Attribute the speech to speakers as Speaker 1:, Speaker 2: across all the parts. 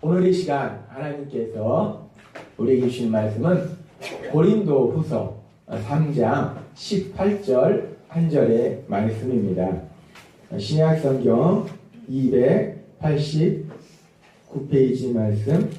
Speaker 1: 오늘 이 시간 하나님께서 우리에게 주신 말씀은 고린도후서 3장 18절 한 절의 말씀입니다. 신약성경 289페이지 말씀,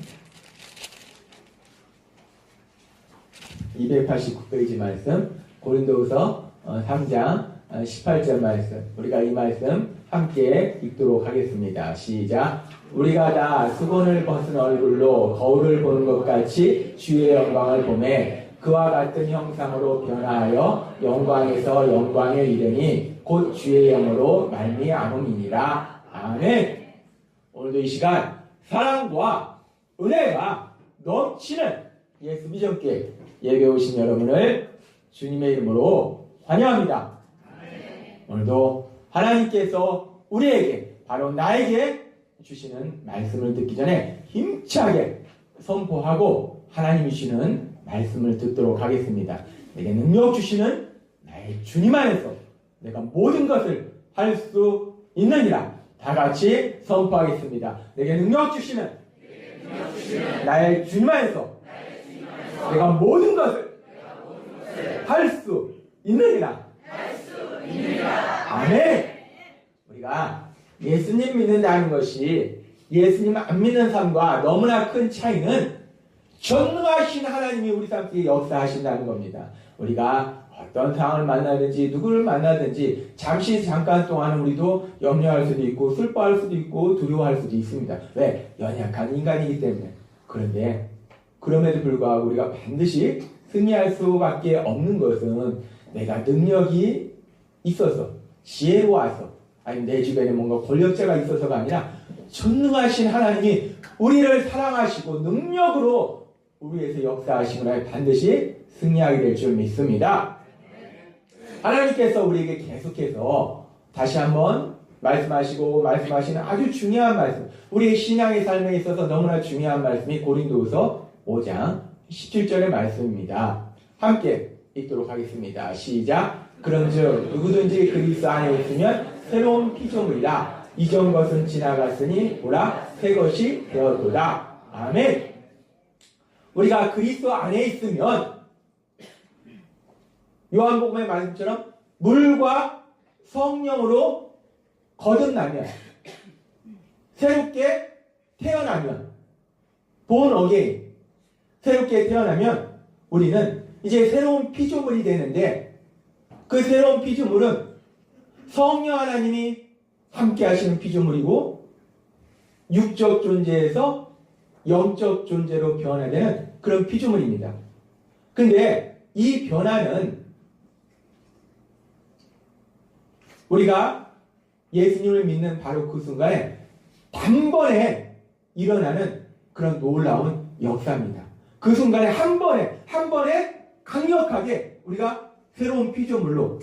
Speaker 1: 289페이지 말씀, 고린도후서 3장 18절 말씀, 우리가 이 말씀 함께 읽도록 하겠습니다. 시작. 우리가 다 수건을 벗은 얼굴로 거울을 보는 것 같이 주의 영광을 보매 그와 같은 형상으로 변화하여 영광에서 영광에 이르니 곧 주의 영으로 말미암음이니라. 아멘. 오늘도 이 시간 사랑과 은혜가 넘치는 예수 비전교회 예배 오신 여러분을 주님의 이름으로 환영합니다. 오늘도 하나님께서 우리에게, 바로 나에게 주시는 말씀을 듣기 전에 힘차게 선포하고 하나님이 주시는 말씀을 듣도록 하겠습니다. 내게 능력 주시는 나의 주님 안에서 내가 모든 것을 할 수 있느니라. 다 같이 선포하겠습니다. 내게 능력 주시는 나의 주님 안에서 내가 모든 것을 할 수 있느니라. 아멘. 우리가 예수님 믿는다는 것이 예수님 안 믿는 삶과 너무나 큰 차이는 전능하신 하나님이 우리 삶 속에 역사하신다는 겁니다. 우리가 어떤 상황을 만나든지 누구를 만나든지 잠깐 동안은 우리도 염려할 수도 있고 슬퍼할 수도 있고 두려워할 수도 있습니다. 왜? 연약한 인간이기 때문에. 그런데 그럼에도 불구하고 우리가 반드시 승리할 수밖에 없는 것은 내가 능력이 있어서, 지혜로워서, 아니면 내 주변에 뭔가 권력자가 있어서가 아니라 전능하신 하나님이 우리를 사랑하시고 능력으로 우리에서 역사하심을 반드시 승리하게 될 줄 믿습니다. 하나님께서 우리에게 계속해서 다시 한번 말씀하시는 아주 중요한 말씀, 우리의 신앙의 삶에 있어서 너무나 중요한 말씀이 고린도후서 5장 17절의 말씀입니다. 함께 읽도록 하겠습니다. 시작. 그런즉 누구든지 그리스도 안에 있으면 새로운 피조물이라. 이전 것은 지나갔으니 보라 새 것이 되었도다. 아멘. 우리가 그리스도 안에 있으면 요한복음의 말씀처럼 물과 성령으로 거듭나면, 새롭게 태어나면, born again, 새롭게 태어나면 우리는 이제 새로운 피조물이 되는데, 그 새로운 피조물은 성령 하나님이 함께 하시는 피조물이고 육적 존재에서 영적 존재로 변화되는 그런 피조물입니다. 근데 이 변화는 우리가 예수님을 믿는 바로 그 순간에 단번에 일어나는 그런 놀라운 역사입니다. 그 순간에 한 번에 강력하게 우리가 새로운 피조물로,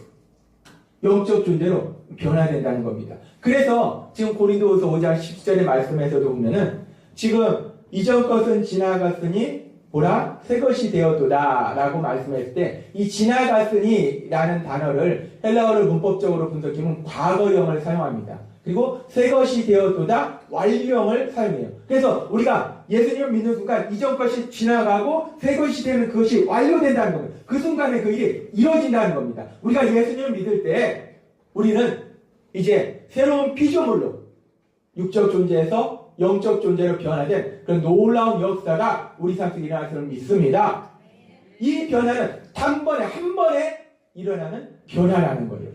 Speaker 1: 영적 존재로 변화된다는 겁니다. 그래서 지금 고린도후서 5장 10절의 말씀에서도 보면은 지금 이전 것은 지나갔으니 보라 새 것이 되었도다 라고 말씀했을 때, 이 지나갔으니 라는 단어를 헬라어를 문법적으로 분석하면 과거형을 사용합니다. 그리고 새 것이 되었도다 완료형을 사용해요. 그래서 우리가 예수님을 믿는 순간 이전 것이 지나가고 새 것이 되는 그것이 완료된다는 겁니다. 그 순간에 그 일이 이루어진다는 겁니다. 우리가 예수님을 믿을 때 우리는 이제 새로운 피조물로 육적 존재에서 영적 존재로 변화된 그런 놀라운 역사가 우리 삶 속에 일어날 줄 믿습니다. 이 변화는 한 번에 일어나는 변화라는 거예요.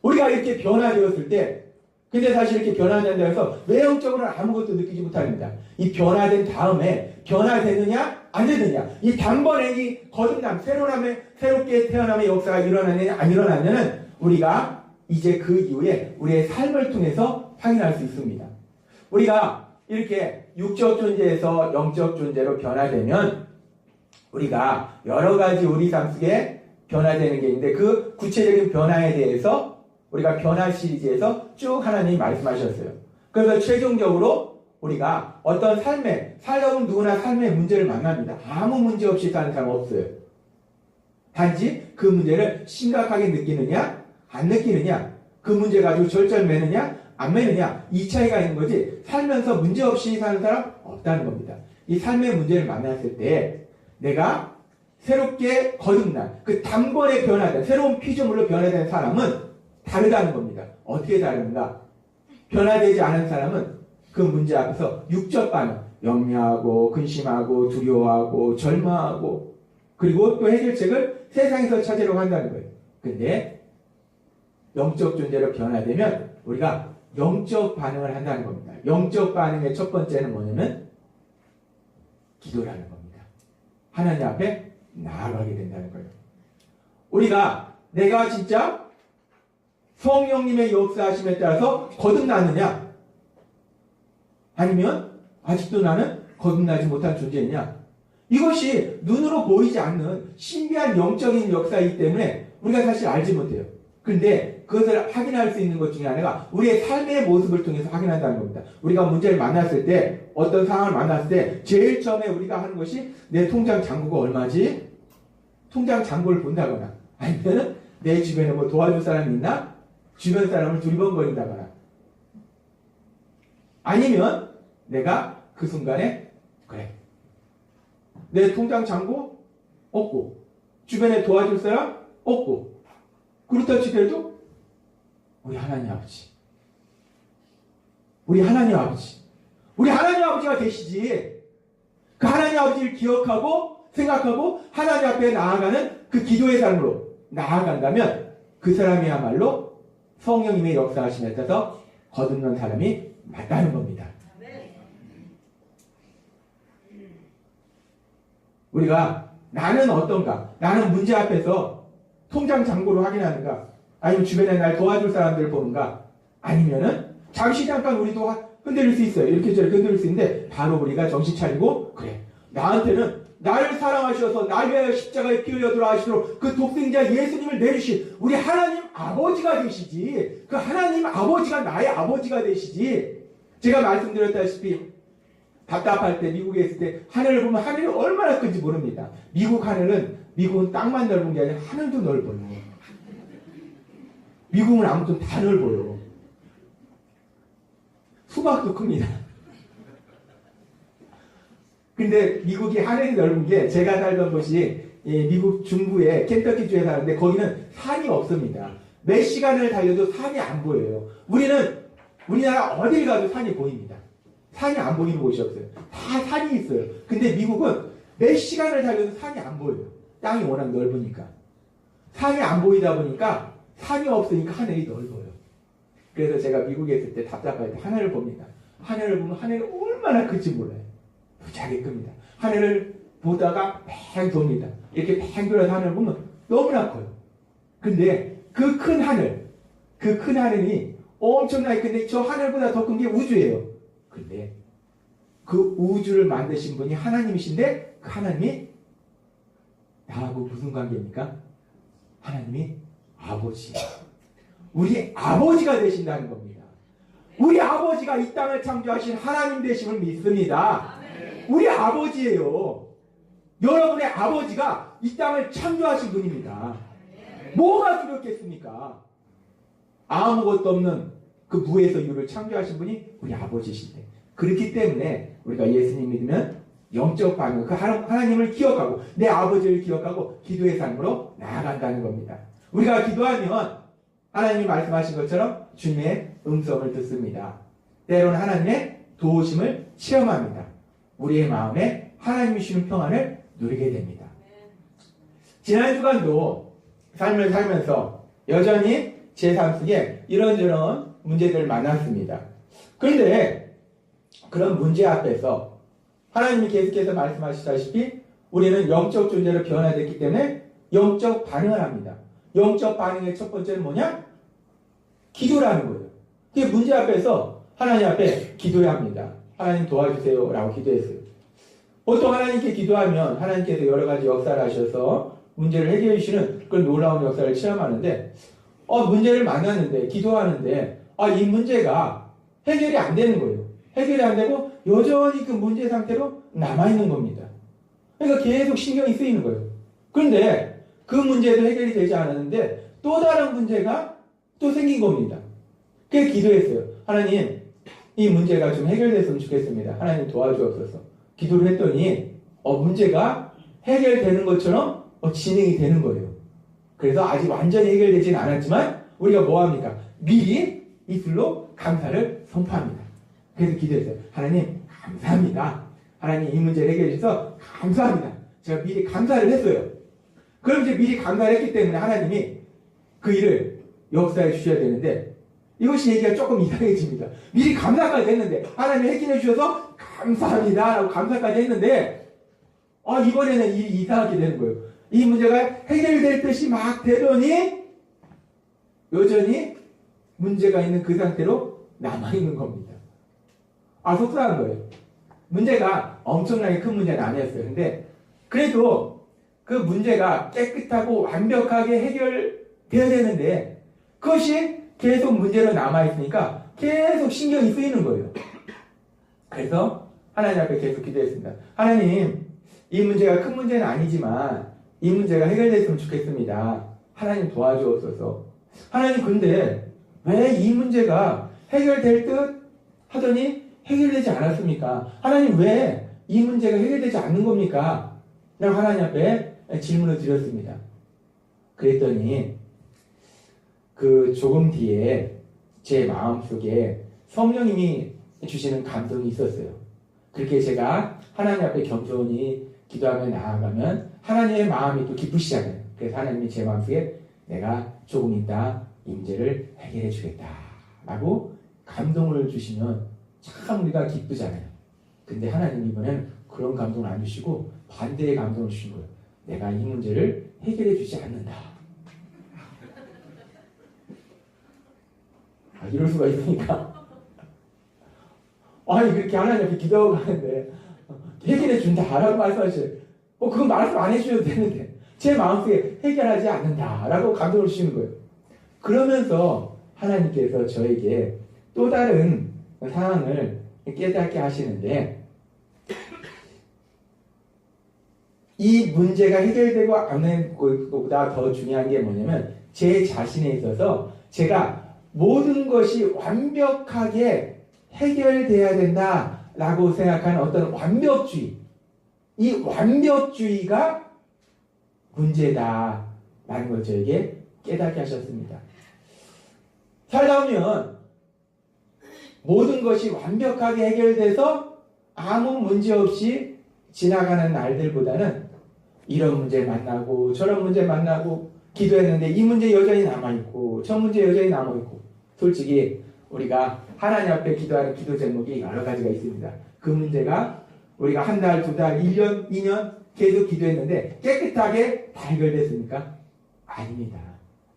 Speaker 1: 우리가 이렇게 변화되었을 때, 근데 사실 이렇게 변화된다 해서 외형적으로는 아무것도 느끼지 못합니다. 이 변화된 다음에 변화되느냐 안 되느냐, 이 단번에 이 거듭남, 새롭게 태어남의 역사가 일어나느냐 안 일어나느냐는 우리가 이제 그 이후에 우리의 삶을 통해서 확인할 수 있습니다. 우리가 이렇게 육적 존재에서 영적 존재로 변화되면 우리가 여러 가지 우리 삶 속에 변화되는 게 있는데, 그 구체적인 변화에 대해서 우리가 변화 시리즈에서 쭉 하나님이 말씀하셨어요. 그래서 최종적으로 우리가 어떤 살다 보면 누구나 삶의 문제를 만납니다. 아무 문제 없이 사는 사람 없어요. 단지 그 문제를 심각하게 느끼느냐 안 느끼느냐, 그 문제 가지고 절절매느냐 안 매느냐? 이 차이가 있는 거지 살면서 문제없이 사는 사람 없다는 겁니다. 이 삶의 문제를 만났을 때 내가 새롭게 거듭난 그 단번에 변화된 새로운 피조물로 변화된 사람은 다르다는 겁니다. 어떻게 다른가? 변화되지 않은 사람은 그 문제 앞에서 육적 반응, 염려하고 근심하고 두려워하고 절망하고 그리고 또 해결책을 세상에서 찾으려고 한다는 거예요. 근데 영적 존재로 변화되면 우리가 영적 반응을 한다는 겁니다. 영적 반응의 첫 번째는 뭐냐면 기도라는 겁니다. 하나님 앞에 나아가게 된다는 거예요. 우리가 내가 진짜 성령님의 역사하심에 따라서 거듭나느냐? 아니면 아직도 나는 거듭나지 못한 존재이냐? 이것이 눈으로 보이지 않는 신비한 영적인 역사이기 때문에 우리가 사실 알지 못해요. 그런데 그것을 확인할 수 있는 것 중에 하나가 우리의 삶의 모습을 통해서 확인한다는 겁니다. 우리가 문제를 만났을 때 어떤 상황을 만났을 때 제일 처음에 우리가 하는 것이 내 통장 잔고가 얼마지? 통장 잔고를 본다거나 아니면 내 주변에 뭐 도와줄 사람이 있나? 주변 사람을 두리번거린다거나 아니면 내가 그 순간에 그래 내 통장 잔고 없고 주변에 도와줄 사람 없고 그렇다 치더라도 우리 하나님 아버지 우리 하나님 아버지가 되시지. 그 하나님 아버지를 기억하고 생각하고 하나님 앞에 나아가는 그 기도의 삶으로 나아간다면 그 사람이야말로 성령님의 역사하심에 따라서 거듭난 사람이 맞다는 겁니다. 우리가 나는 어떤가? 나는 문제 앞에서 통장 잔고를 확인하는가? 아니면 주변에 날 도와줄 사람들을 보는가? 아니면은 잠깐 우리도 흔들릴 수 있어요. 이렇게 저렇게 흔들릴 수 있는데 바로 우리가 정신 차리고 그래. 나한테는 나를 사랑하셔서 날 위하여 십자가에 피 흘려 돌아가시도록 그 독생자 예수님을 내주신 우리 하나님 아버지가 되시지. 그 하나님 아버지가 나의 아버지가 되시지. 제가 말씀드렸다시피 답답할 때 미국에 있을 때 하늘을 보면 하늘이 얼마나 큰지 모릅니다. 미국은 땅만 넓은 게 아니라 하늘도 넓어요. 미국은 아무튼 다 넓어요. 수박도 큽니다. 근데 미국이 하늘이 넓은 게 제가 살던 곳이 미국 중부의 켄터키주에 사는데 거기는 산이 없습니다. 몇 시간을 달려도 산이 안 보여요. 우리나라 어딜 가도 산이 보입니다. 산이 안 보이는 곳이 없어요. 다 산이 있어요. 근데 미국은 몇 시간을 달려도 산이 안 보여요. 땅이 워낙 넓으니까. 산이 안 보이다 보니까 산이 없으니까 하늘이 넓어요. 그래서 제가 미국에 있을 때 답답할 때 하늘을 봅니다. 하늘을 보면 하늘이 얼마나 큰지 몰라요. 무지하게 큽니다. 하늘을 보다가 팽 돕니다. 이렇게 팽 돌아서 하늘을 보면 너무나 커요. 근데 그 큰 하늘이 엄청나게 큰데 저 하늘보다 더 큰 게 우주예요. 근데 그 우주를 만드신 분이 하나님이신데 그 하나님이 나하고 무슨 관계입니까? 하나님이 아버지. 우리 아버지가 되신다는 겁니다. 우리 아버지가 이 땅을 창조하신 하나님 되심을 믿습니다. 우리 아버지예요. 여러분의 아버지가 이 땅을 창조하신 분입니다. 뭐가 두렵겠습니까? 아무것도 없는 그 무에서 유를 창조하신 분이 우리 아버지신데 그렇기 때문에 우리가 예수님 믿으면 영적 반응, 그 하나님을 기억하고 내 아버지를 기억하고 기도의 삶으로 나아간다는 겁니다. 우리가 기도하면 하나님이 말씀하신 것처럼 주님의 음성을 듣습니다. 때로는 하나님의 도우심을 체험합니다. 우리의 마음에 하나님이 주시는 평안을 누리게 됩니다. 지난 주간도 삶을 살면서 여전히 제 삶 속에 이런저런 문제들을 만났습니다. 그런데 그런 문제 앞에서 하나님이 계속해서 말씀하시다시피 우리는 영적 존재로 변화됐기 때문에 영적 반응을 합니다. 영적 반응의 첫 번째는 뭐냐? 기도라는 거예요. 그게 문제 앞에서 하나님 앞에 기도해야 합니다. 하나님 도와주세요 라고 기도했어요. 보통 하나님께 기도하면 하나님께서 여러 가지 역사를 하셔서 문제를 해결해 주시는 그런 놀라운 역사를 체험하는데 문제를 만났는데 기도하는데 이 문제가 해결이 안 되는 거예요. 해결이 안 되고 여전히 그 문제 상태로 남아있는 겁니다. 그러니까 계속 신경이 쓰이는 거예요. 그런데 그 문제도 해결이 되지 않았는데 또 다른 문제가 또 생긴 겁니다. 그래서 기도했어요. 하나님, 이 문제가 좀 해결됐으면 좋겠습니다. 하나님 도와주옵소서. 기도를 했더니 문제가 해결되는 것처럼 진행이 되는 거예요. 그래서 아직 완전히 해결되지는 않았지만 우리가 뭐합니까? 미리 입술로 감사를 선포합니다. 그래서 기도했어요. 하나님 감사합니다. 하나님 이 문제를 해결해 주셔서 감사합니다. 제가 미리 감사를 했어요. 그럼 이제 미리 감사를 했기 때문에 하나님이 그 일을 역사해 주셔야 되는데 이것이 얘기가 조금 이상해집니다. 미리 감사까지 했는데 하나님이 해결해 주셔서 감사합니다 라고 감사까지 했는데 이번에는 일이 이상하게 되는 거예요. 이 문제가 해결될 듯이 막 되더니 여전히 문제가 있는 그 상태로 남아있는 겁니다. 속상한 거예요. 문제가 엄청나게 큰 문제는 아니었어요. 근데 그래도 그 문제가 깨끗하고 완벽하게 해결되어야 되는데 그것이 계속 문제로 남아있으니까 계속 신경이 쓰이는 거예요. 그래서 하나님 앞에 계속 기도했습니다. 하나님, 이 문제가 큰 문제는 아니지만 이 문제가 해결됐으면 좋겠습니다. 하나님 도와주옵소서. 하나님, 근데 왜 이 문제가 해결될 듯 하더니 해결되지 않았습니까? 하나님, 왜 이 문제가 해결되지 않는 겁니까? 라고 하나님 앞에 질문을 드렸습니다. 그랬더니 그 조금 뒤에 제 마음속에 성령님이 주시는 감동이 있었어요. 그렇게 제가 하나님 앞에 겸손히 기도하며 나아가면 하나님의 마음이 또 기쁘시잖아요. 그래서 하나님이 제 마음속에 내가 조금 있다 이 문제를 해결해 주겠다 라고 감동을 주시면 참 우리가 기쁘잖아요. 근데 하나님 이번에는 그런 감동을 안 주시고 반대의 감동을 주신 거예요. 내가 이 문제를 해결해 주지 않는다. 이럴 수가 있으니까. 그렇게 하나님 앞에 기도하고 가는데 해결해 준다라고 말씀하셔요. 그건 말씀 안 해주셔도 되는데 제 마음속에 해결하지 않는다라고 감동을 주시는 거예요. 그러면서 하나님께서 저에게 또 다른 상황을 깨닫게 하시는데 이 문제가 해결되고 않는 것보다 더 중요한 게 뭐냐면 제 자신에 있어서 제가 모든 것이 완벽하게 해결돼야 된다라고 생각하는 어떤 완벽주의, 이 완벽주의가 문제다라는 걸 저에게 깨닫게 하셨습니다. 살다 보면 모든 것이 완벽하게 해결돼서 아무 문제 없이 지나가는 날들보다는 이런 문제 만나고 저런 문제 만나고 기도했는데 이 문제 여전히 남아있고 저 문제 여전히 남아있고 솔직히 우리가 하나님 앞에 기도하는 기도 제목이 여러 가지가 있습니다. 그 문제가 우리가 한 달, 두 달, 1년, 2년 계속 기도했는데 깨끗하게 다 해결됐습니까? 아닙니다.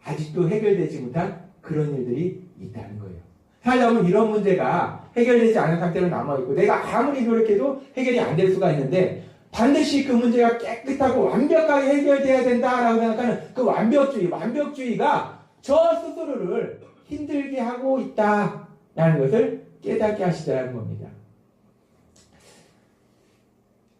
Speaker 1: 아직도 해결되지 못한 그런 일들이 있다는 거예요. 살다 보면 이런 문제가 해결되지 않은 상태로 남아있고 내가 아무리 노력해도 해결이 안 될 수가 있는데 반드시 그 문제가 깨끗하고 완벽하게 해결돼야 된다라고 생각하는 그 완벽주의가 저 스스로를 힘들게 하고 있다라는 것을 깨닫게 하시더라는 겁니다.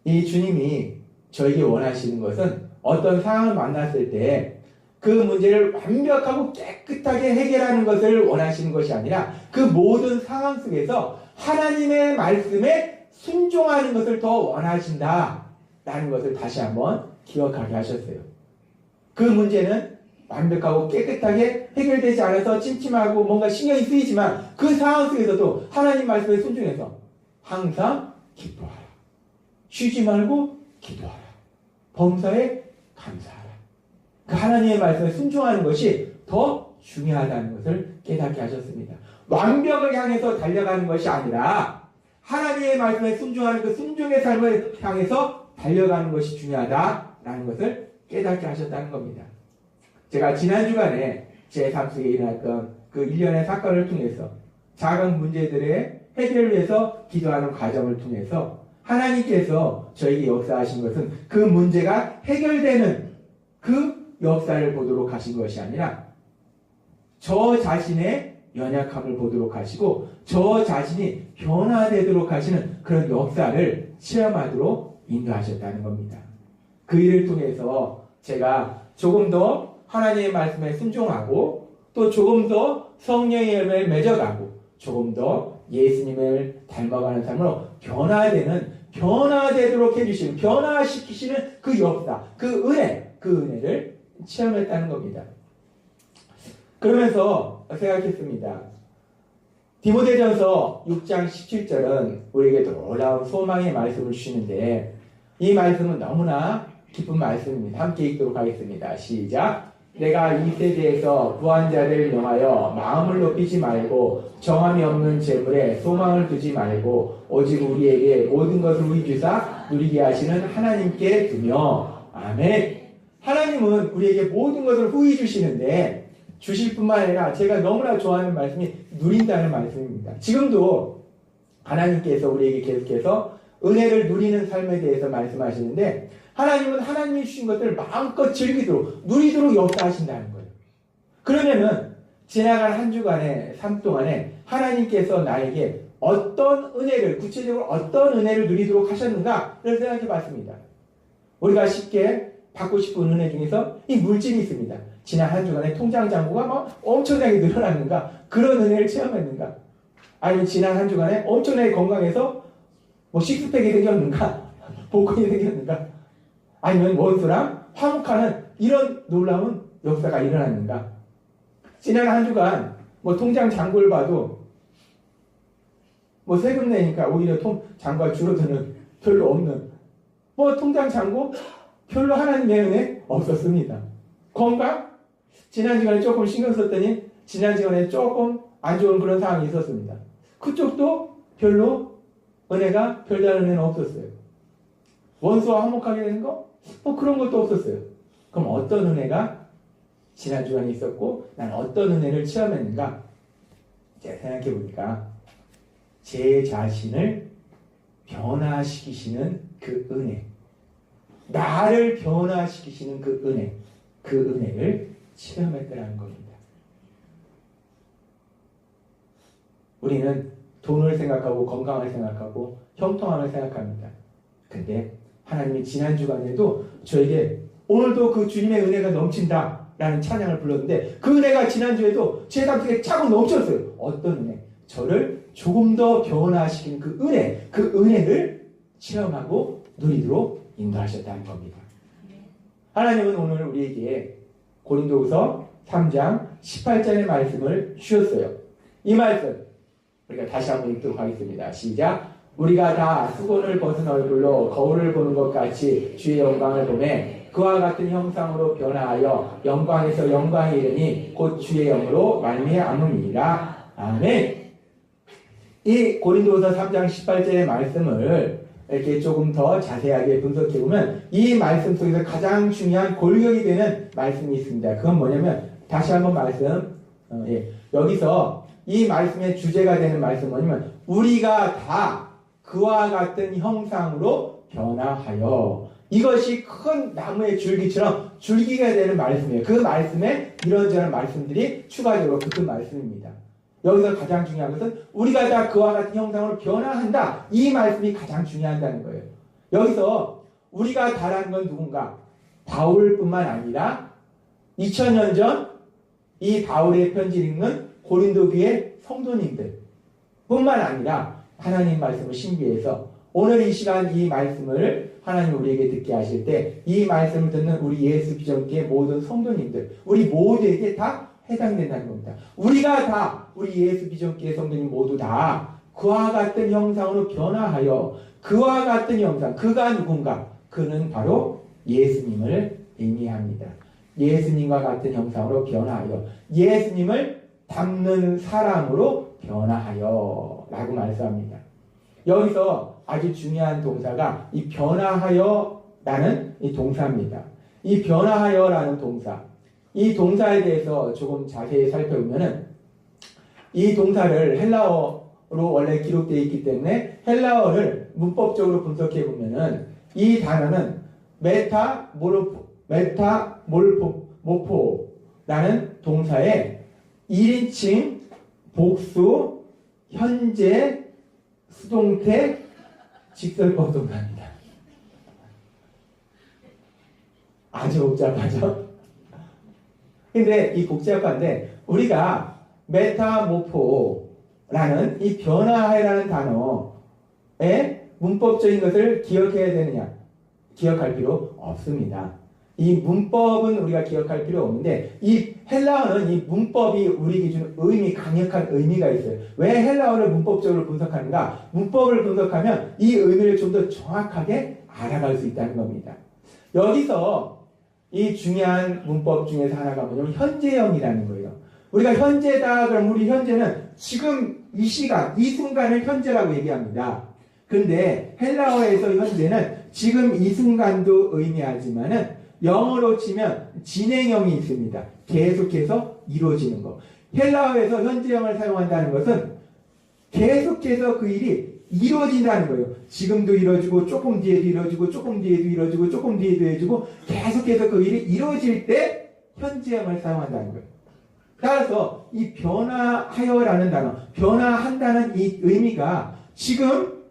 Speaker 1: 이 주님이 저에게 원하시는 것은 어떤 상황을 만났을 때 그 문제를 완벽하고 깨끗하게 해결하는 것을 원하시는 것이 아니라 그 모든 상황 속에서 하나님의 말씀에 순종하는 것을 더 원하신다라는 것을 다시 한번 기억하게 하셨어요. 그 문제는 완벽하고 깨끗하게 해결되지 않아서 찜찜하고 뭔가 신경이 쓰이지만 그 상황 속에서도 하나님 말씀에 순종해서 항상 기도하라. 쉬지 말고 기도하라. 범사에 감사하라. 그 하나님의 말씀에 순종하는 것이 더 중요하다는 것을 깨닫게 하셨습니다. 완벽을 향해서 달려가는 것이 아니라 하나님의 말씀에 순종하는 그 순종의 삶을 향해서 달려가는 것이 중요하다라는 것을 깨닫게 하셨다는 겁니다. 제가 지난 주간에 제 삶 속에 일어났던 그 일련의 사건을 통해서 작은 문제들의 해결을 위해서 기도하는 과정을 통해서 하나님께서 저에게 역사하신 것은 그 문제가 해결되는 그 역사를 보도록 하신 것이 아니라 저 자신의 연약함을 보도록 하시고 저 자신이 변화되도록 하시는 그런 역사를 체험하도록 인도하셨다는 겁니다. 그 일을 통해서 제가 조금 더 하나님의 말씀에 순종하고 또 조금 더 성령의 열매를 맺어가고 조금 더 예수님을 닮아가는 삶으로 변화되도록 해주시는, 변화시키시는 그 역사, 그 은혜를 체험했다는 겁니다. 그러면서 생각했습니다. 디모데전서 6장 17절은 우리에게 놀라운 소망의 말씀을 주시는데, 이 말씀은 너무나 기쁜 말씀입니다. 함께 읽도록 하겠습니다. 시작. 내가 이 세대에서 부한 자를 명하여 마음을 높이지 말고 정함이 없는 재물에 소망을 두지 말고 오직 우리에게 모든 것을 후히 주사 누리게 하시는 하나님께 두며. 아멘. 하나님은 우리에게 모든 것을 후히 주시는데, 주실 뿐만 아니라 제가 너무나 좋아하는 말씀이 누린다는 말씀입니다. 지금도 하나님께서 우리에게 계속해서 은혜를 누리는 삶에 대해서 말씀하시는데, 하나님은 하나님이 주신 것들을 마음껏 즐기도록, 누리도록 역사하신다는 거예요. 그러면은 지나간 한 주간의 삶 동안에 하나님께서 나에게 어떤 은혜를, 구체적으로 어떤 은혜를 누리도록 하셨는가를 생각해 봤습니다. 우리가 쉽게 받고 싶은 은혜 중에서 이 물질이 있습니다. 지난 한 주간에 통장 잔고가 막 엄청나게 늘어났는가? 그런 은혜를 체험했는가? 아니면 지난 한 주간에 엄청나게 건강해서 뭐 식스팩이 생겼는가? 복근이 생겼는가? 아니면 원수랑 화목하는 이런 놀라운 역사가 일어났는가? 지난 한 주간 뭐 통장 잔고를 봐도 뭐 세금 내니까 오히려 잔고가 줄어드는, 별로 없는, 뭐 통장 잔고 별로 하나님의 은혜 없었습니다. 건강? 지난 시간에 조금 신경 썼더니 지난 시간에 조금 안 좋은 그런 상황이 있었습니다. 그쪽도 별로 은혜가, 별다른 은혜는 없었어요. 원수와 화목하게 되는 거? 뭐 그런 것도 없었어요. 그럼 어떤 은혜가 지난 주간에 있었고 난 어떤 은혜를 체험했는가? 제가 생각해 보니까 제 자신을 변화시키시는 그 은혜, 나를 변화시키시는 그 은혜를 체험했더라는 겁니다. 우리는 돈을 생각하고 건강을 생각하고 형통함을 생각합니다. 근데 하나님이 지난 주간에도 저에게 오늘도 그 주님의 은혜가 넘친다 라는 찬양을 불렀는데, 그 은혜가 지난주에도 제 가슴에 차고 넘쳤어요. 어떤 은혜? 저를 조금 더 변화시키는 그 은혜를 체험하고 누리도록 인도하셨다는 겁니다. 하나님은 오늘 우리에게 고린도후서 3장 18절의 말씀을 주셨어요. 이 말씀 우리가 다시 한번 읽도록 하겠습니다. 시작. 우리가 다 수건을 벗은 얼굴로 거울을 보는 것 같이 주의 영광을 보매 그와 같은 형상으로 변화하여 영광에서 영광에 이르니 곧 주의 영으로 말미암음이니라. 아멘. 이 고린도후서 3장 18절의 말씀을 이렇게 조금 더 자세하게 분석해보면 이 말씀 속에서 가장 중요한 골격이 되는 말씀이 있습니다. 그건 뭐냐면, 다시 한번 여기서 이 말씀의 주제가 되는 말씀은 뭐냐면, 우리가 다 그와 같은 형상으로 변화하여, 이것이 큰 나무의 줄기처럼 줄기가 되는 말씀이에요. 그 말씀에 이런저런 말씀들이 추가적으로 붙은 말씀입니다. 여기서 가장 중요한 것은 우리가 다 그와 같은 형상으로 변화한다. 이 말씀이 가장 중요하다는 거예요. 여기서 우리가 다라는 건 누군가? 바울뿐만 아니라 2000년 전 이 바울의 편지를 읽는 고린도 교회 성도님들 뿐만 아니라 하나님 말씀을 신비해서 오늘 이 시간 이 말씀을 하나님 우리에게 듣게 하실 때 이 말씀을 듣는 우리 예수 비전교회 모든 성도님들, 우리 모두에게 다 해당된다는 겁니다. 우리가 다, 우리 예수 비전교회 성도님 모두 다 그와 같은 형상으로 변화하여, 그와 같은 형상, 그가 누군가? 그는 바로 예수님을 의미합니다. 예수님과 같은 형상으로 변화하여, 예수님을 닮는 사람으로 변화하여 라고 말씀합니다. 여기서 아주 중요한 동사가 이 변화하여라는 이 동사입니다. 이 변화하여라는 동사, 이 동사에 대해서 조금 자세히 살펴보면은, 이 동사를 헬라어로 원래 기록되어 있기 때문에 헬라어를 문법적으로 분석해 보면은 이 단어는 메타몰포라는 동사의 1인칭 복수 현재 수동태 직설법 동사입니다. 아주 복잡하죠? 근데 이 복잡한데 우리가 메타모포 라는 이 변화하여라는 단어의 문법적인 것을 기억해야 되느냐? 기억할 필요 없습니다. 이 문법은 우리가 기억할 필요 없는데 이 헬라어는 이 문법이 우리 기준 강력한 의미가 있어요. 왜 헬라어를 문법적으로 분석하는가? 문법을 분석하면 이 의미를 좀 더 정확하게 알아갈 수 있다는 겁니다. 여기서 이 중요한 문법 중에서 하나가 뭐냐면 현재형이라는 거예요. 우리가 현재다 그럼 우리 현재는 지금 이 시간, 이 순간을 현재라고 얘기합니다. 근데 헬라어에서 현재는 지금 이 순간도 의미하지만은 영어로 치면 진행형이 있습니다. 계속해서 이루어지는 거. 헬라어에서 현재형을 사용한다는 것은 계속해서 그 일이 이루어진다는 거예요. 지금도 이루어지고 조금 뒤에도 이루어지고 조금 뒤에도 이루어지고 조금 뒤에도 이루어지고 계속해서 그 일이 이루어질 때 현재형을 사용한다는 거예요. 따라서 이 변화하여라는 단어, 변화한다는 이 의미가 지금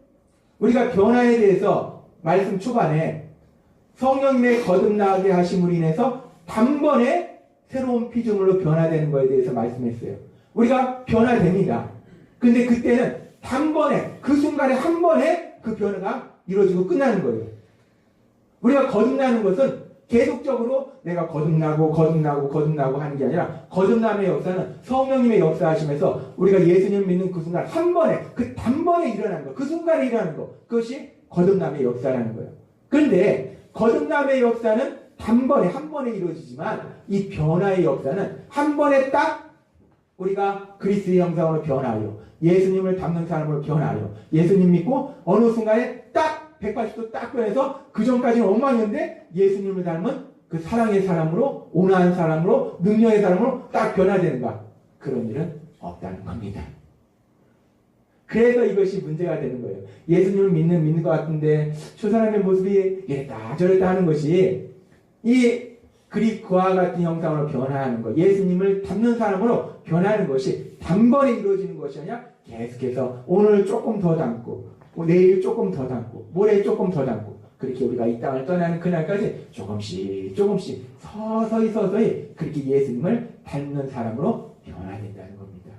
Speaker 1: 우리가 변화에 대해서 말씀 초반에 성령님의 거듭나게 하심으로 인해서 단번에 새로운 피조물로 변화되는 것에 대해서 말씀했어요. 우리가 변화됩니다. 근데 그때는 단번에 그 순간에 한 번에 그 변화가 이루어지고 끝나는 거예요. 우리가 거듭나는 것은 계속적으로 내가 거듭나고 하는 게 아니라 거듭남의 역사는 성령님의 역사하심에서 우리가 예수님 믿는 그 순간 한 번에 그 단번에 일어나는 거, 그 순간에 일어나는 거, 그것이 거듭남의 역사라는 거예요. 그런데 거듭남의 역사는 단번에 한 번에 이루어지지만 이 변화의 역사는 한 번에 딱 우리가 그리스도의 형상으로 변화하여 예수님을 닮는 사람으로 변화하여 예수님 믿고 어느 순간에 딱 180도 딱 변해서 그 전까지는 엉망이었는데 예수님을 닮은 그 사랑의 사람으로 온화한 사람으로 능력의 사람으로 딱 변화되는가? 그런 일은 없다는 겁니다. 그래서 이것이 문제가 되는 거예요. 예수님을 믿는 것 같은데 저 사람의 모습이 이랬다 저랬다 하는 것이 이 그와 같은 형상으로 변화하는 것, 예수님을 닮는 사람으로 변하는 것이 단번에 이루어지는 것이 아니라 계속해서 오늘 조금 더 닮고 내일 조금 더 닮고 모레 조금 더 닮고 그렇게 우리가 이 땅을 떠나는 그날까지 조금씩 서서히 그렇게 예수님을 닮는 사람으로 변화된다는 겁니다.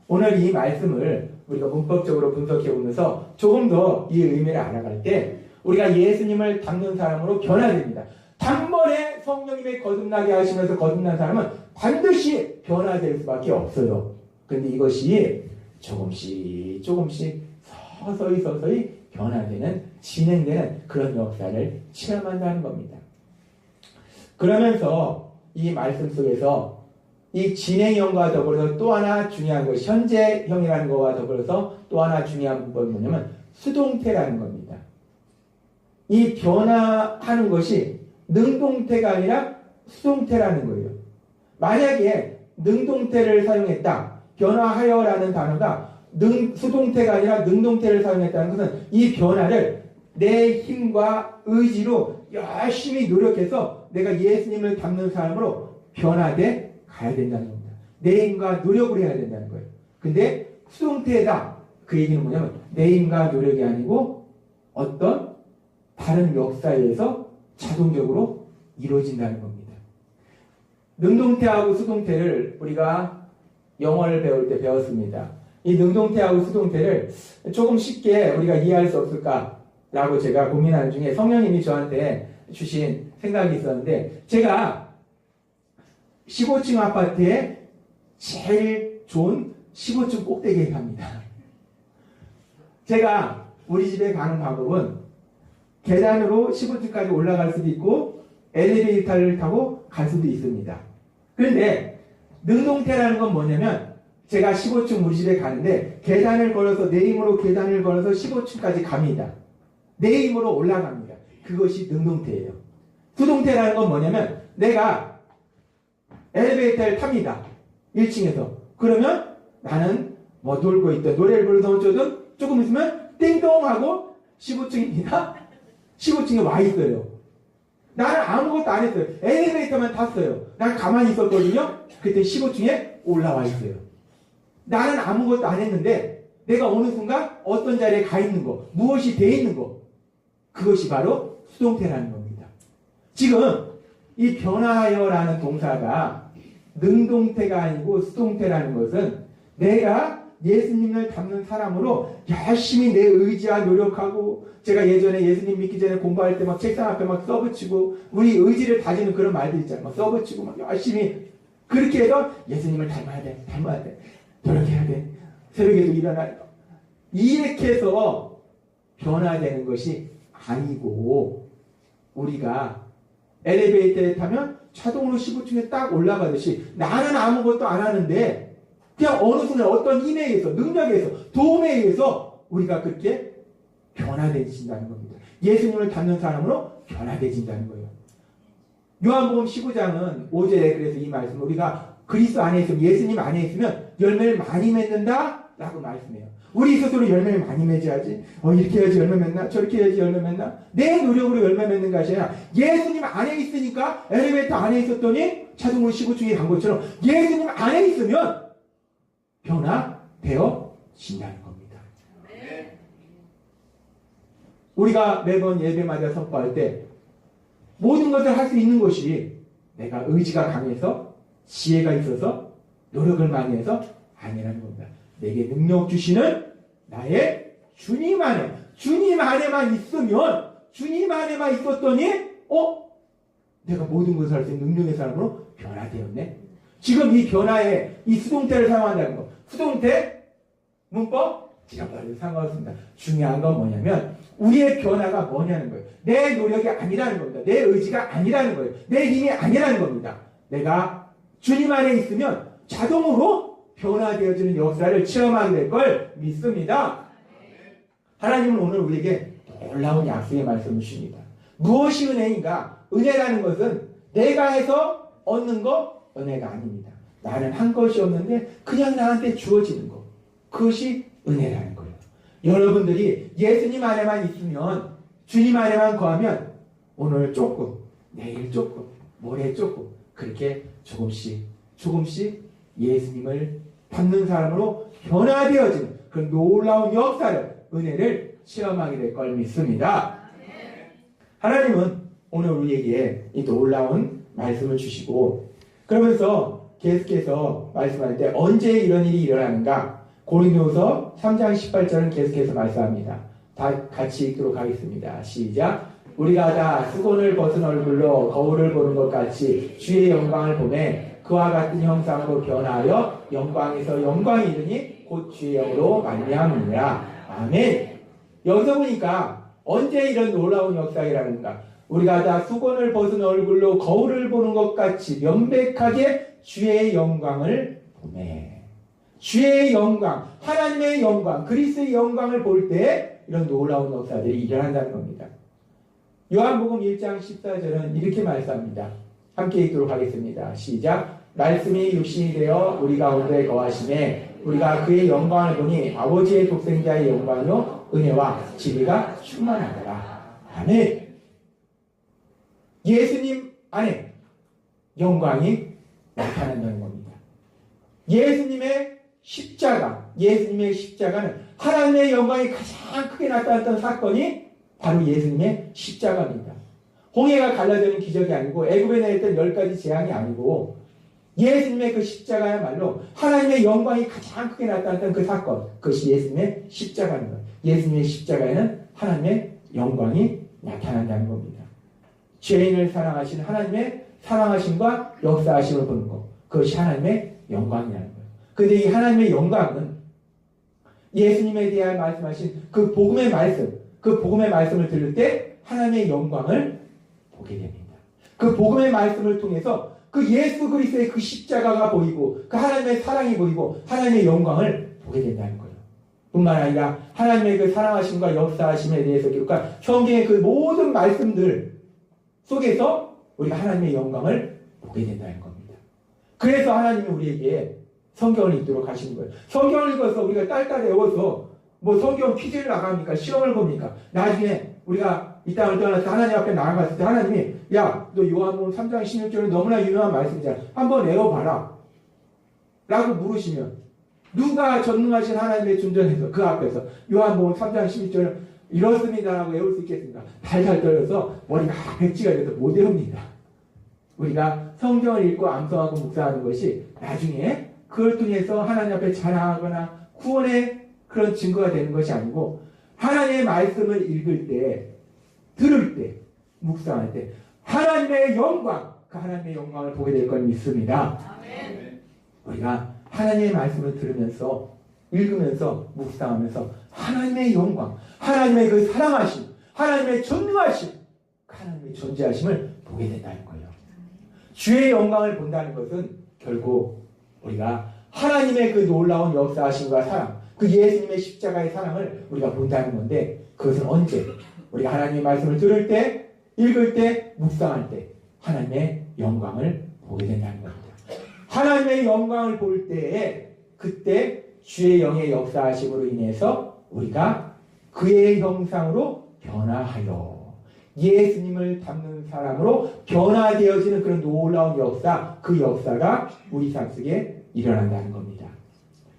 Speaker 1: 오늘 이 말씀을 우리가 문법적으로 분석해 보면서 조금 더 이 의미를 알아갈 때 우리가 예수님을 닮는 사람으로 변화됩니다. 단번에 성령님의 거듭나게 하시면서 거듭난 사람은 반드시 변화될 수밖에 없어요. 그런데 이것이 조금씩 서서히 변화되는, 진행되는 그런 역사를 체험한다는 겁니다. 그러면서 이 말씀 속에서 이 진행형과 더불어서 또 하나 중요한 것이 현재형이라는 것과 더불어서 또 하나 중요한 부분이 뭐냐면 수동태라는 겁니다. 이 변화하는 것이 능동태가 아니라 수동태라는 거예요. 만약에 능동태를 사용했다, 변화하여라는 단어가 수동태가 아니라 능동태를 사용했다는 것은 이 변화를 내 힘과 의지로 열심히 노력해서 내가 예수님을 닮는 사람으로 변화돼 가야 된다는 겁니다. 내 힘과 노력을 해야 된다는 거예요. 근데 수동태다, 그 얘기는 뭐냐면 내 힘과 노력이 아니고 어떤 다른 역사에 의해서 자동적으로 이루어진다는 겁니다. 능동태하고 수동태를 우리가 영어를 배울 때 배웠습니다. 이 능동태하고 수동태를 조금 쉽게 우리가 이해할 수 없을까라고 제가 고민하는 중에 성령님이 저한테 주신 생각이 있었는데, 제가 15층 아파트에 제일 좋은 15층 꼭대기에 갑니다. 제가 우리 집에 가는 방법은 계단으로 15층까지 올라갈 수도 있고 엘리베이터를 타고 갈 수도 있습니다. 그런데 능동태라는 건 뭐냐면 제가 15층 우리 집에 가는데 계단을 걸어서 내 힘으로 계단을 걸어서 15층까지 갑니다. 내 힘으로 올라갑니다. 그것이 능동태예요. 수동태라는 건 뭐냐면 내가 엘리베이터를 탑니다. 1층에서. 그러면 나는 뭐 놀고 있든 노래를 부르든 어쩌든 조금 있으면 띵동 하고 15층입니다. 15층에 와 있어요. 나는 아무것도 안 했어요. 엘리베이터만 탔어요. 난 가만히 있었거든요. 그때 15층에 올라와 있어요. 나는 아무것도 안 했는데 내가 어느 순간 어떤 자리에 가 있는 거, 무엇이 돼 있는 거, 그것이 바로 수동태라는 겁니다. 지금 이 변화하여라는 동사가 능동태가 아니고 수동태라는 것은 내가 예수님을 닮는 사람으로 열심히 내 의지와 노력하고, 제가 예전에 예수님 믿기 전에 공부할 때 막 책상 앞에 막 써붙이고, 우리 의지를 다지는 그런 말들 있잖아요. 막 써붙이고 막 열심히 그렇게 해서 예수님을 닮아야 돼, 노력해야 돼, 새벽에도 일어나야 돼. 이렇게 해서 변화되는 것이 아니고, 우리가 엘리베이터에 타면 자동으로 15층에 딱 올라가듯이 나는 아무것도 안 하는데 그냥 어느 순간 어떤 힘에 의해서, 능력에 의해서, 도움에 의해서 우리가 그렇게 변화되진다는 겁니다. 예수님을 닮는 사람으로 변화되진다는 거예요. 요한복음 19장은 5절에 그래서 이 말씀, 우리가 그리스도 안에 있으면, 예수님 안에 있으면 열매를 많이 맺는다 라고 말씀해요. 우리 스스로 열매를 많이 맺어야지, 이렇게 해야지 열매 맺나, 저렇게 해야지 열매 맺나, 내 노력으로 열매 맺는 것이 아니라 예수님 안에 있으니까, 엘리베이터 안에 있었더니 자동으로 15층에 간 것처럼 예수님 안에 있으면 변화되어진다는 겁니다. 우리가 매번 예배마다 선포할 때 모든 것을 할 수 있는 것이 내가 의지가 강해서, 지혜가 있어서, 노력을 많이 해서 아니라는 겁니다. 내게 능력 주시는 나의 주님 안에만 있으면, 주님 안에만 있었더니 내가 모든 것을 할 수 있는 능력의 사람으로 변화되었네. 지금 이 변화에 이 수동태를 사용한다는 거, 수동태 문법 잃어버려도 상관없습니다. 중요한 건 뭐냐면 우리의 변화가 뭐냐는 거예요. 내 노력이 아니라는 겁니다. 내 의지가 아니라는 거예요. 내 힘이 아니라는 겁니다. 내가 주님 안에 있으면 자동으로 변화되어지는 역사를 체험하게 될 걸 믿습니다. 하나님은 오늘 우리에게 놀라운 약속의 말씀을 주십니다. 무엇이 은혜인가? 은혜라는 것은 내가 해서 얻는 거 은혜가 아닙니다. 나는 한 것이 없는데 그냥 나한테 주어지는 것, 그것이 은혜라는 거예요. 여러분들이 예수님 안에만 있으면, 주님 안에만 거하면 오늘 조금, 내일 조금, 모레 조금, 그렇게 조금씩 예수님을 닮는 사람으로 변화되어지는 그런 놀라운 역사를, 은혜를 체험하게 될 걸 믿습니다. 하나님은 오늘 우리에게 이 놀라운 말씀을 주시고, 그러면서 계속해서 말씀할 때 언제 이런 일이 일어나는가? 고린도서 3장 18절은 계속해서 말씀합니다. 다 같이 읽도록 하겠습니다. 시작. 우리가 다 수건을 벗은 얼굴로 거울을 보는 것 같이 주의 영광을 보매 그와 같은 형상으로 변하여 영광에서 영광이 이르니 곧 주의 영으로 말미암으니라. 아멘. 여기서 보니까 언제 이런 놀라운 역사이라는가? 우리가 다 수건을 벗은 얼굴로 거울을 보는 것 같이 명백하게 주의 영광을 보매. 주의 영광, 하나님의 영광, 그리스도의 영광을 볼 때 이런 놀라운 역사들이 일어난다는 겁니다. 요한복음 1장 14절은 이렇게 말씀합니다. 함께 읽도록 하겠습니다. 시작. 말씀이 육신이 되어 우리 가운데 거하심에 우리가 그의 영광을 보니 아버지의 독생자의 영광이요 은혜와 진리가 충만하더라. 아멘. 예수님 안에 영광이 나타난다는 겁니다. 예수님의 십자가는 하나님의 영광이 가장 크게 나타났던 사건이 바로 예수님의 십자가입니다. 홍해가 갈라지는 기적이 아니고 애굽에 내렸던 10가지 재앙이 아니고 예수님의 그 십자가야말로 하나님의 영광이 가장 크게 나타났던 그 사건, 그것이 예수님의 십자가입니다. 예수님의 십자가에는 하나님의 영광이 나타난다는 겁니다. 죄인을 사랑하신 하나님의 사랑하심과 역사하심을 보는 것, 그것이 하나님의 영광이라는 거예요. 그런데 이 하나님의 영광은 예수님에 대해 말씀하신 그 복음의 말씀을 들을 때 하나님의 영광을 보게 됩니다. 그 복음의 말씀을 통해서 그 예수 그리스도의 그 십자가가 보이고 그 하나님의 사랑이 보이고 하나님의 영광을 보게 된다는 거예요. 뿐만 아니라 하나님의 그 사랑하심과 역사하심에 대해서 기록한 성경의 그 모든 말씀들 속에서 우리가 하나님의 영광을 보게 된다는 겁니다. 그래서 하나님이 우리에게 성경을 읽도록 하시는 거예요. 성경을 읽어서 우리가 딸딸 외워서 뭐 성경 퀴즈를 나갑니까? 시험을 봅니까? 나중에 우리가 이 땅을 떠나서 하나님 앞에 나아갔을 때 하나님이 야, 너 요한복음 3장 16절은 너무나 유명한 말씀이잖아. 한번 외워봐라. 라고 물으시면 누가 전능하신 하나님의 존전에서 그 앞에서 요한복음 3장 16절은 이렇습니다라고 외울 수 있겠습니까? 달달 떨려서 머리가 백지가 돼서 못 외웁니다. 우리가 성경을 읽고 암송하고 묵상하는 것이 나중에 그걸 통해서 하나님 앞에 자랑하거나 구원의 그런 증거가 되는 것이 아니고 하나님의 말씀을 읽을 때, 들을 때, 묵상할 때 하나님의 영광, 그 하나님의 영광을 보게 될 걸 믿습니다.
Speaker 2: 아멘.
Speaker 1: 우리가 하나님의 말씀을 들으면서, 읽으면서, 묵상하면서 하나님의 영광, 하나님의 그 사랑하심, 하나님의 전능하심, 하나님의 존재하심을 보게 된다는 거예요. 주의 영광을 본다는 것은 결국 우리가 하나님의 그 놀라운 역사하심과 사랑, 그 예수님의 십자가의 사랑을 우리가 본다는 건데, 그것은 언제? 우리가 하나님의 말씀을 들을 때, 읽을 때, 묵상할 때 하나님의 영광을 보게 된다는 겁니다. 하나님의 영광을 볼 때에 그때 주의 영의 역사하심으로 인해서 우리가 그의 형상으로 변화하여 예수님을 닮는 사람으로 변화되어지는 그런 놀라운 역사, 그 역사가 우리 삶 속에 일어난다는 겁니다.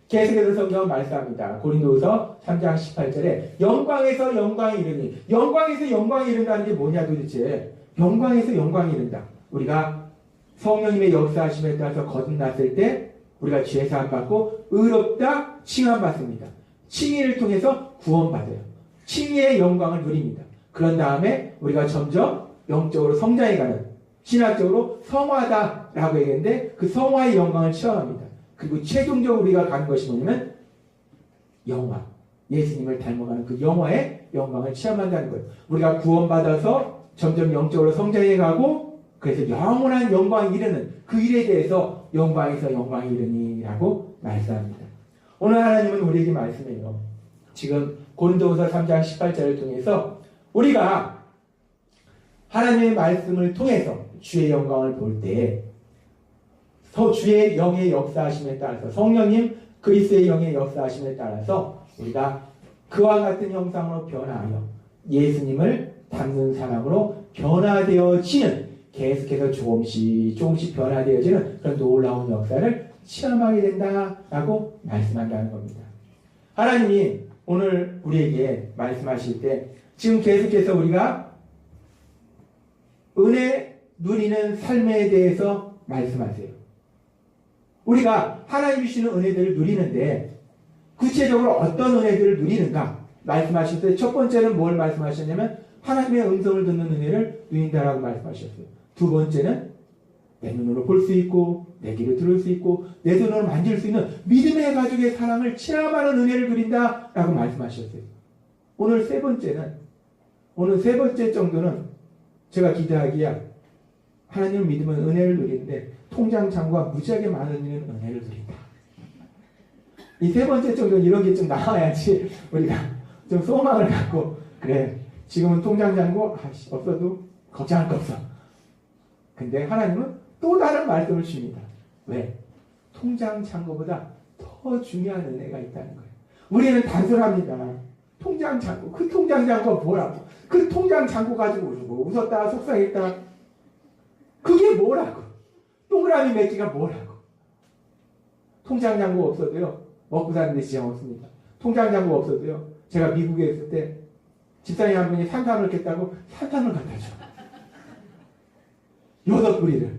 Speaker 1: 계속해서 성경은 말씀합니다. 고린도후서 3장 18절에 영광에서 영광이 이르니, 영광에서 영광이 이른다는 게 뭐냐 도대체. 영광에서 영광이 이른다. 우리가 성령님의 역사하심에 따라서 거듭났을 때 우리가 죄사함 받고 의롭다 칭함 받습니다. 칭의를 통해서 구원받아요. 칭의의 영광을 누립니다. 그런 다음에 우리가 점점 영적으로 성장해가는, 신학적으로 성화다라고 얘기했는데 그 성화의 영광을 체험합니다. 그리고 최종적으로 우리가 가는 것이 뭐냐면 영화, 예수님을 닮아가는 그 영화의 영광을 체험한다는 거예요. 우리가 구원받아서 점점 영적으로 성장해가고 그래서 영원한 영광이 이르는 그 일에 대해서 영광에서 영광이 이르니라고 말씀합니다. 오늘 하나님은 우리에게 말씀해요. 지금 고린도후서 3장 18절을 통해서 우리가 하나님의 말씀을 통해서 주의 영광을 볼 때 주의 영의 역사하심에 따라서, 성령님 그리스도의 영의 역사하심에 따라서 우리가 그와 같은 형상으로 변화하여 예수님을 닮는 사람으로 변화되어지는, 계속해서 조금씩 변화되어지는 그런 놀라운 역사를 체험하게 된다라고 말씀한다는 겁니다. 하나님이 오늘 우리에게 말씀하실 때 지금 계속해서 우리가 은혜 누리는 삶에 대해서 말씀하세요. 우리가 하나님이 주시는 은혜들을 누리는데 구체적으로 어떤 은혜들을 누리는가 말씀하실 때 첫 번째는 뭘 말씀하셨냐면 하나님의 음성을 듣는 은혜를 누린다라고 말씀하셨어요. 두 번째는 내 눈으로 볼 수 있고 내 귀로 들을 수 있고 내 손으로 만질 수 있는 믿음의 가족의 사랑을 체험하는 은혜를 누린다라고 말씀하셨어요. 오늘 세 번째 정도는 제가 기대하기야 하나님을 믿으면 은혜를 누리는데 통장 잔고가 무지하게 많아지는 은혜를 누린다. 이 세 번째 정도는 이런 게 좀 나와야지 우리가 좀 소망을 갖고 그래 지금은 통장 잔고 없어도 걱정할 거 없어. 근데 하나님은 또 다른 말씀을 주십니다. 왜? 통장 잔고보다 더 중요한 은혜가 있다는 거예요. 우리는 단순합니다. 통장 잔고, 그 통장 잔고가 뭐라고? 그 통장 잔고 가지고 웃었다 속상했다. 그게 뭐라고? 동그라미 몇 개가 뭐라고? 통장 잔고 없어도요 먹고 사는데 지장 없습니다. 통장 잔고 없어도요 제가 미국에 있을 때 집사님 한 분이 산탄을 깼다고 산탄을 갖다 줘. 6뿌리를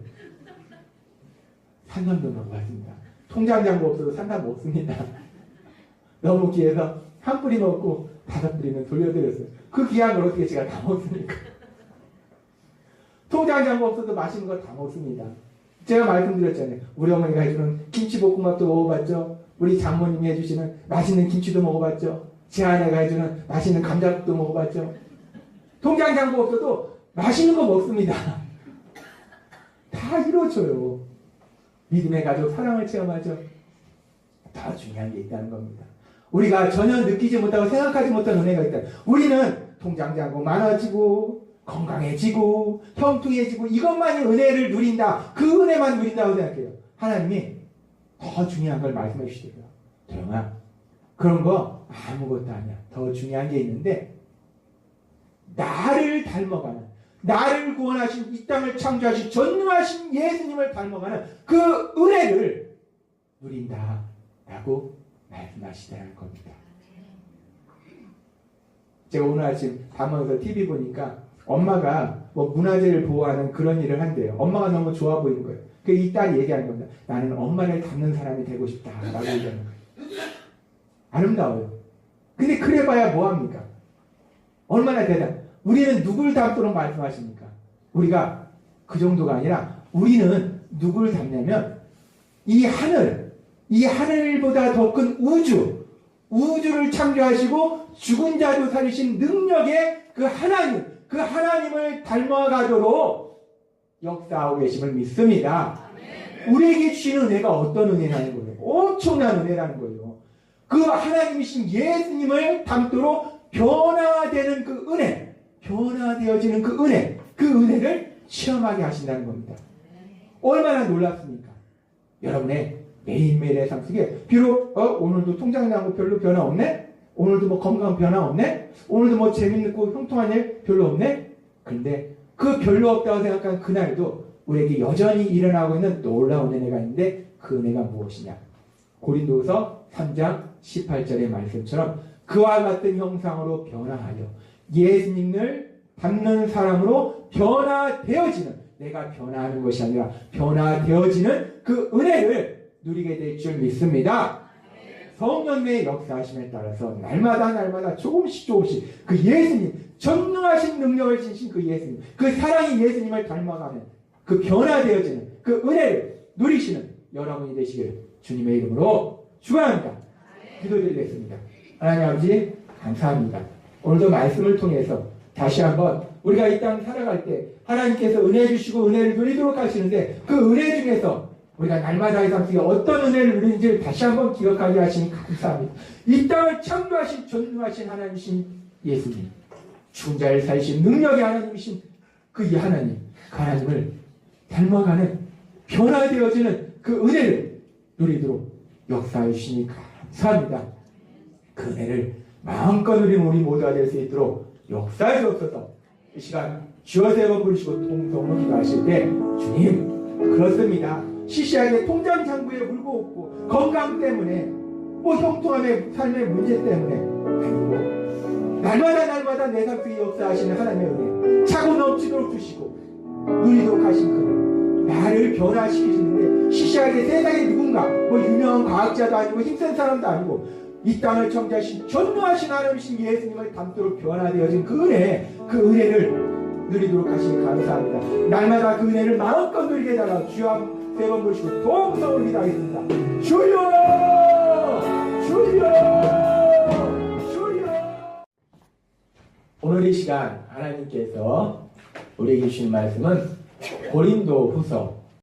Speaker 1: 산탄도 먹어봤습니다. 통장 잔고 없어도 산탄 먹습니다. 너무 귀해서 한 뿌리 먹고 5뿌리는 돌려드렸어요. 그 귀한 걸 어떻게 제가 다 먹습니까? 통장 잔고 없어도 맛있는 거 다 먹습니다. 제가 말씀드렸잖아요. 우리 어머니가 해주는 김치볶음밥도 먹어봤죠. 우리 장모님이 해주시는 맛있는 김치도 먹어봤죠. 제 아내가 해주는 맛있는 감자국도 먹어봤죠. 통장 잔고 없어도 맛있는 거 먹습니다. 다 이루어져요. 믿음의 가족 사랑을 체험하죠. 더 중요한 게 있다는 겁니다. 우리가 전혀 느끼지 못하고 생각하지 못한 은혜가 있다. 우리는 통장 잔고 많아지고 건강해지고 형통해지고 이것만이 은혜를 누린다. 그 은혜만 누린다고 생각해요. 하나님이 더 중요한 걸 말씀해 주시더라고요. 도영아 그런 거 아무것도 아니야. 더 중요한 게 있는데 나를 닮아가는, 나를 구원하신, 이 땅을 창조하신 전능하신 예수님을 닮아가는 그 은혜를 누린다라고 말씀하시다는 겁니다. 제가 오늘 아침 밥 먹어서 TV 보니까 엄마가 뭐 문화재를 보호하는 그런 일을 한대요. 엄마가 너무 좋아 보이는 거예요. 그 이 딸이 얘기하는 겁니다. 나는 엄마를 닮는 사람이 되고 싶다라고 얘기하는 거예요. 아름다워요. 근데 그래봐야 뭐합니까? 얼마나 우리는 누굴 닮도록 말씀하십니까? 우리가 그 정도가 아니라 우리는 누굴 닮냐면 이 하늘보다 더 큰 우주를 창조하시고 죽은 자도 살리신 능력의 그 하나님을 닮아가도록 역사하고 계심을 믿습니다. 우리에게 주신 은혜가 어떤 은혜라는 거예요? 엄청난 은혜라는 거예요. 그 하나님이신 예수님을 닮도록 변화되는 그 은혜, 변화되어지는 그 은혜를 체험하게 하신다는 겁니다. 얼마나 놀랍습니까? 여러분의 매일매일의 삶 속에 비록 오늘도 통장 잔고 별로 변화 없네? 오늘도 뭐 건강 변화 없네? 오늘도 뭐 재밌고 형통한 일 별로 없네? 그런데 그 별로 없다고 생각하는 그날도 우리에게 여전히 일어나고 있는 놀라운 은혜가 있는데 그 은혜가 무엇이냐? 고린도후서 3장 18절의 말씀처럼 그와 같은 형상으로 변화하여 예수님을 닮는 사람으로 변화되어지는, 내가 변화하는 것이 아니라 변화되어지는 그 은혜를 누리게 될 줄 믿습니다. 성령의 역사하심에 따라서 날마다 조금씩 그 예수님, 전능하신 능력을 지니신 그 예수님, 그 사랑의 예수님을 닮아가는 그 변화되어지는 그 은혜를 누리시는 여러분이 되시기를 주님의 이름으로 축원합니다. 기도드리겠습니다. 하나님 아버지 감사합니다. 오늘도 말씀을 통해서 다시 한번 우리가 이 땅 살아갈 때 하나님께서 은혜 주시고 은혜를 누리도록 하시는데 그 은혜 중에서 우리가 날마다의 삶 속에 어떤 은혜를 누리는지를 다시 한번 기억하게 하시니 감사합니다. 이 땅을 창조하신 전능하신 하나님이신 예수님, 죽은 자를 살리신 능력의 하나님이신 그 하나님을 닮아가는 변화되어지는 그 은혜를 누리도록 역사해 주시니 감사합니다. 그 은혜를 마음껏 누리는 우리 모두가 될 수 있도록 역사해 주옵소서. 이 시간 주여 세 번 부르시고 통성으로 기도하실 때 주님 그렇습니다. 시시하게 통장 잔고에 물고 없고 건강 때문에 뭐 형통함의 삶의 문제 때문에 아니고 날마다 내 삶 속에 역사하시는 하나님의 은혜 차고 넘치도록 주시고 누리도록 하신 그 나를 변화시키시는데 시시하게 세상에 누군가 뭐 유명한 과학자도 아니고 힘센 사람도 아니고 이 땅을 창조하신 전능하신 하나님이신 예수님을 닮도록 변화되어진 그 은혜를 누리도록 하시니 감사합니다. 날마다 그 은혜를 마음껏 누리게 해달라. 주여 세 번 부르시고 동성으로 기도하겠습니다. 주여! 오늘 이 시간 하나님께서 우리에게 주신 말씀은 고린도후서